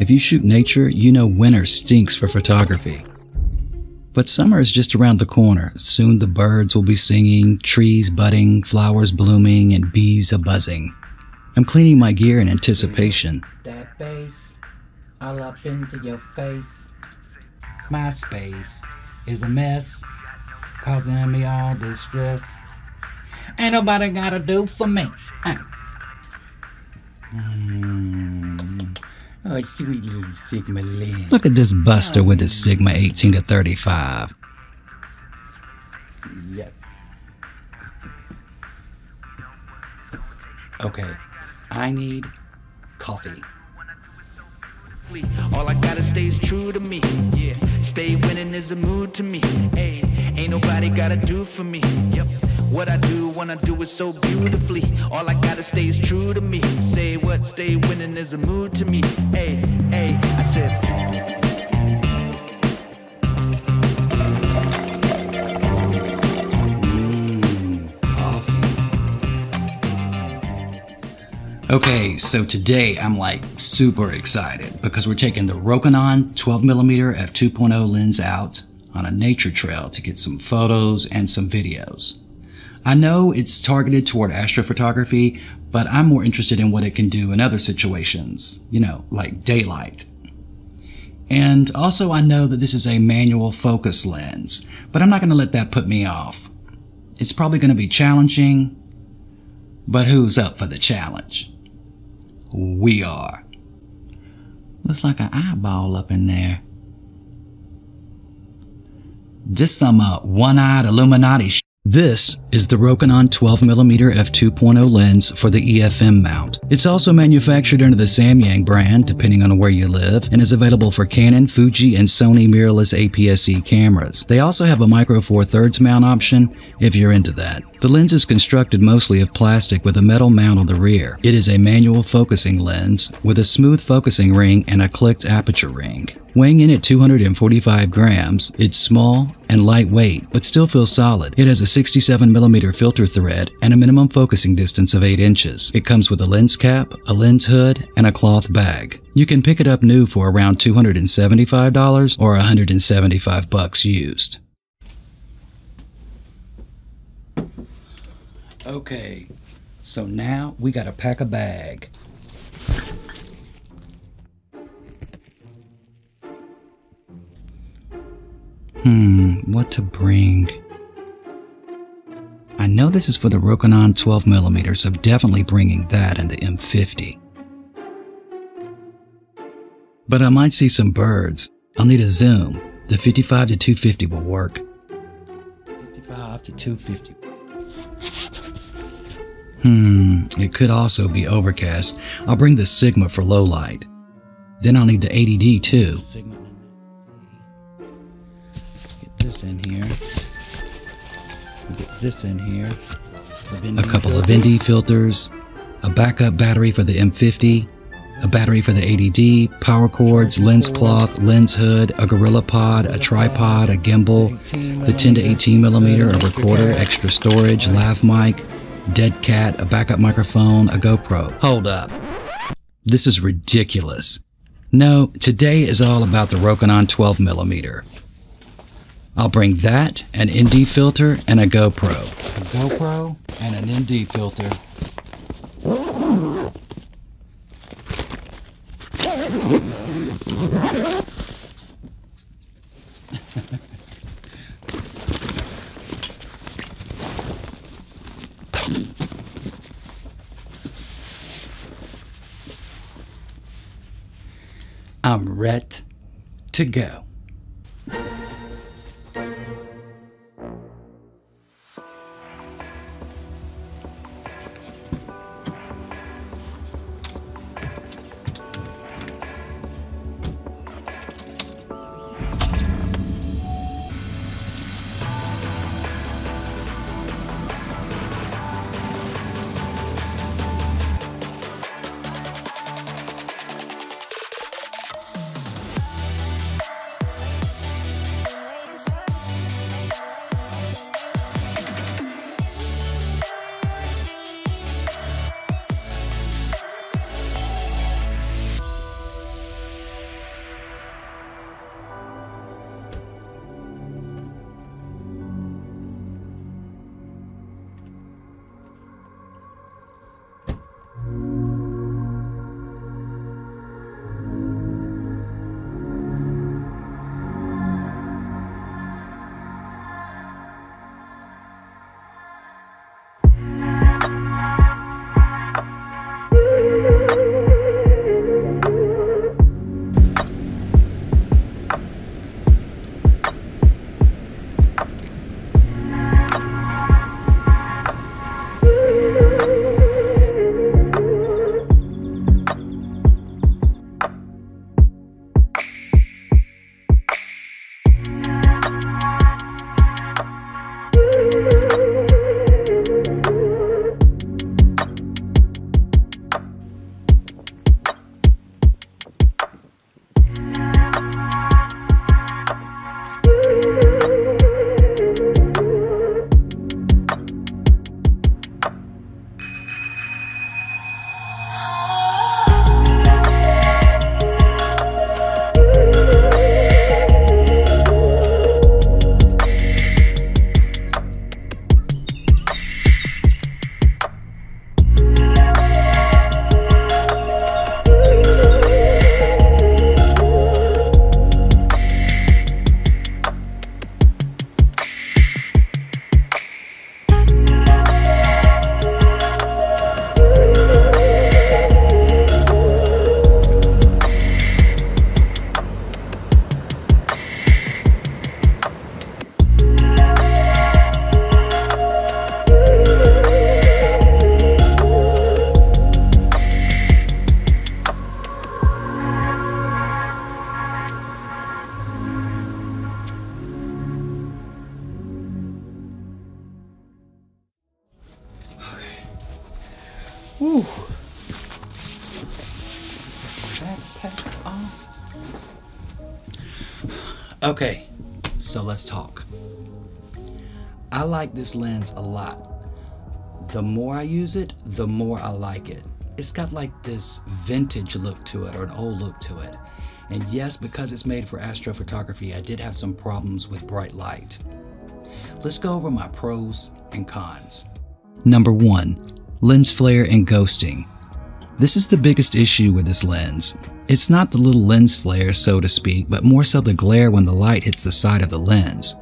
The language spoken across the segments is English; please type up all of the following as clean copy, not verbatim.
If you shoot nature, you know winter stinks for photography. But summer is just around the corner. Soon the birds will be singing, trees budding, flowers blooming, and bees a-buzzing. I'm cleaning my gear in anticipation. That bass, all up into your face. My space is a mess, causing me all this stress. Ain't nobody gotta do for me. Oh, sweet little Sigma lens. Look at this buster with his Sigma 18 to 35. Yes. Okay, I need coffee. All I gotta stay is true to me. Yeah, stay winning is a mood to me. Hey, ain't nobody gotta do for me. Yep, what I do when I do it so beautifully. All I gotta stay is true to me. Say what? Stay winning is a mood to me. Hey, hey, I said. Okay, so today I'm like super excited because we're taking the Rokinon 12mm f2.0 lens out on a nature trail to get some photos and some videos. I know it's targeted toward astrophotography, but I'm more interested in what it can do in other situations, you know, like daylight. And also I know that this is a manual focus lens, but I'm not going to let that put me off. It's probably going to be challenging, but who's up for the challenge? We are. Looks like an eyeball up in there. This some one-eyed Illuminati sh. This is the Rokinon 12mm f2.0 lens for the EFM mount. It's also manufactured under the Samyang brand, depending on where you live, and is available for Canon, Fuji, and Sony mirrorless APS-C cameras. They also have a micro four thirds mount option if you're into that. The lens is constructed mostly of plastic with a metal mount on the rear. It is a manual focusing lens with a smooth focusing ring and a clicked aperture ring. Weighing in at 245 grams, it's small and lightweight, but still feels solid. It has a 67mm filter thread and a minimum focusing distance of 8 inches. It comes with a lens cap, a lens hood, and a cloth bag. You can pick it up new for around $275 or $175 used. Okay, so now we gotta pack a bag. What to bring? I know this is for the Rokinon 12mm, so definitely bringing that and the M50. But I might see some birds. I'll need a zoom. The 55 to 250 will work. 55 to 250. It could also be overcast. I'll bring the Sigma for low light. Then I'll need the 80D too. This in here. Get this in here. A couple of ND filters, a backup battery for the M50, a battery for the 80D, power cords, lens cloth, lens hood, a gorilla pod, a tripod, a gimbal, the 10 to 18mm, a recorder, extra storage, lav mic, dead cat, a backup microphone, a GoPro. Hold up. This is ridiculous. No, today is all about the Rokinon 12mm. I'll bring that, an ND filter, and a GoPro. A GoPro and an ND filter. I'm ready to go. Whew. Backpack on. Okay, so let's talk. I like this lens a lot. The more I use it, the more I like it. It's got like this vintage look to it, or an old look to it. And yes, because it's made for astrophotography, I did have some problems with bright light. Let's go over my pros and cons. Number 1. Lens flare and ghosting. This is the biggest issue with this lens. It's not the little lens flare, so to speak, but more so the glare when the light hits the side of the lens.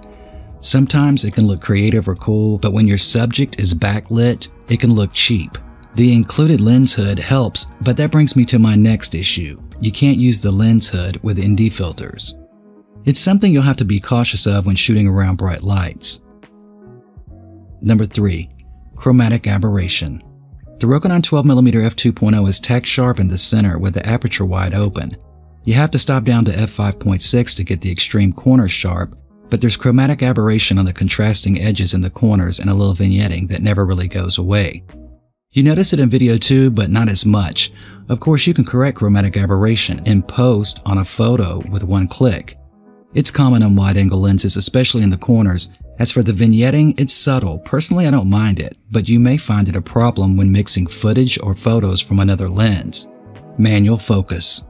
Sometimes it can look creative or cool, but when your subject is backlit, it can look cheap. The included lens hood helps, but that brings me to my next issue. You can't use the lens hood with ND filters. It's something you'll have to be cautious of when shooting around bright lights. Number 3. Chromatic aberration. The Rokinon 12mm f2.0 is tack sharp in the center with the aperture wide open. You have to stop down to f5.6 to get the extreme corners sharp, but there's chromatic aberration on the contrasting edges in the corners and a little vignetting that never really goes away. You notice it in video too, but not as much. Of course, you can correct chromatic aberration in post on a photo with one click. It's common on wide-angle lenses, especially in the corners. As for the vignetting, it's subtle. Personally, I don't mind it, but you may find it a problem when mixing footage or photos from another lens. Manual focus.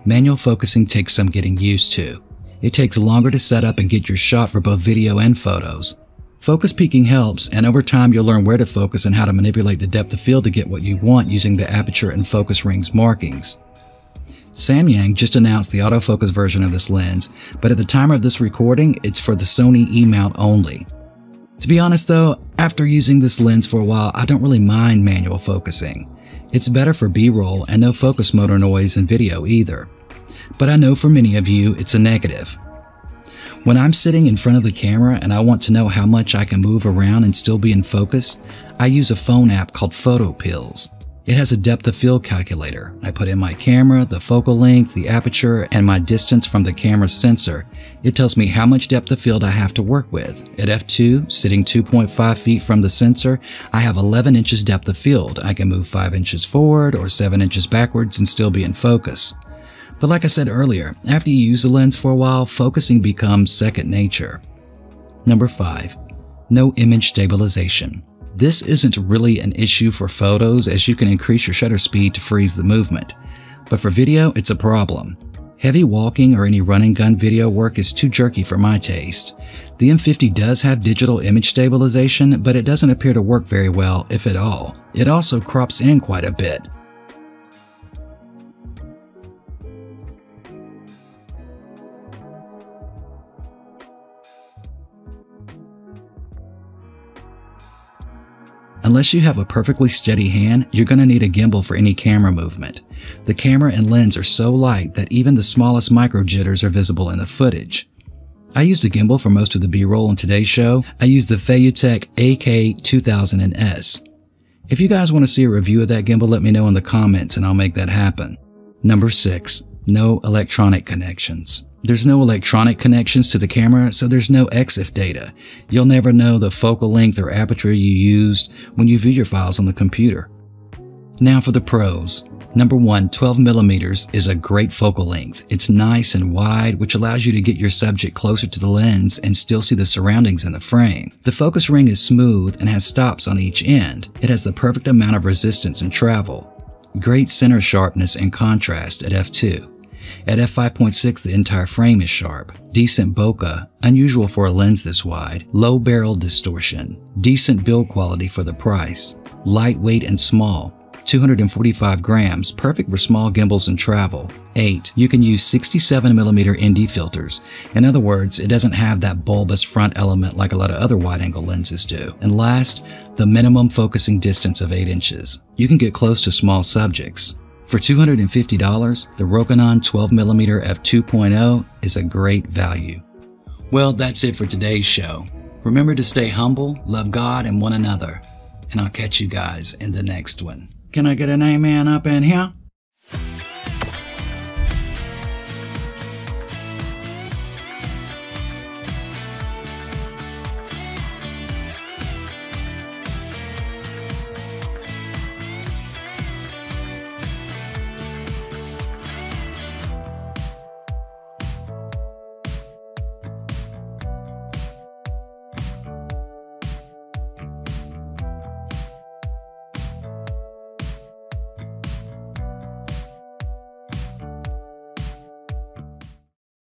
Manual focusing takes some getting used to. It takes longer to set up and get your shot for both video and photos. Focus peaking helps, and over time you'll learn where to focus and how to manipulate the depth of field to get what you want using the aperture and focus rings markings. Samyang just announced the autofocus version of this lens, but at the time of this recording, it's for the Sony E-mount only. To be honest though, after using this lens for a while, I don't really mind manual focusing. It's better for B-roll and no focus motor noise in video either. But I know for many of you, it's a negative. When I'm sitting in front of the camera and I want to know how much I can move around and still be in focus, I use a phone app called Photo Pills. It has a depth of field calculator. I put in my camera, the focal length, the aperture, and my distance from the camera's sensor. It tells me how much depth of field I have to work with. At f2, sitting 2.5 feet from the sensor, I have 11 inches depth of field. I can move 5 inches forward or 7 inches backwards and still be in focus. But like I said earlier, after you use the lens for a while, focusing becomes second nature. Number 5. No image stabilization. This isn't really an issue for photos, as you can increase your shutter speed to freeze the movement. But for video, it's a problem. Heavy walking or any run and gun video work is too jerky for my taste. The M50 does have digital image stabilization, but it doesn't appear to work very well, if at all. It also crops in quite a bit. Unless you have a perfectly steady hand, you're going to need a gimbal for any camera movement. The camera and lens are so light that even the smallest micro jitters are visible in the footage. I used a gimbal for most of the B-roll in today's show. I used the Feiyutech AK2000S. If you guys want to see a review of that gimbal, let me know in the comments and I'll make that happen. Number 6. No electronic connections. There's no electronic connections to the camera, so there's no EXIF data. You'll never know the focal length or aperture you used when you view your files on the computer. Now for the pros. Number 1, 12mm is a great focal length. It's nice and wide, which allows you to get your subject closer to the lens and still see the surroundings in the frame. The focus ring is smooth and has stops on each end. It has the perfect amount of resistance and travel. Great center sharpness and contrast at f2. At f5.6, the entire frame is sharp. Decent bokeh, unusual for a lens this wide. Low barrel distortion. Decent build quality for the price. Lightweight and small. 245 grams, perfect for small gimbals and travel. 8. You can use 67mm ND filters. In other words, it doesn't have that bulbous front element like a lot of other wide-angle lenses do. And last, the minimum focusing distance of 8 inches. You can get close to small subjects. For $250, the Rokinon 12mm f2.0 is a great value. Well, that's it for today's show. Remember to stay humble, love God and one another, and I'll catch you guys in the next one. Can I get an amen up in here?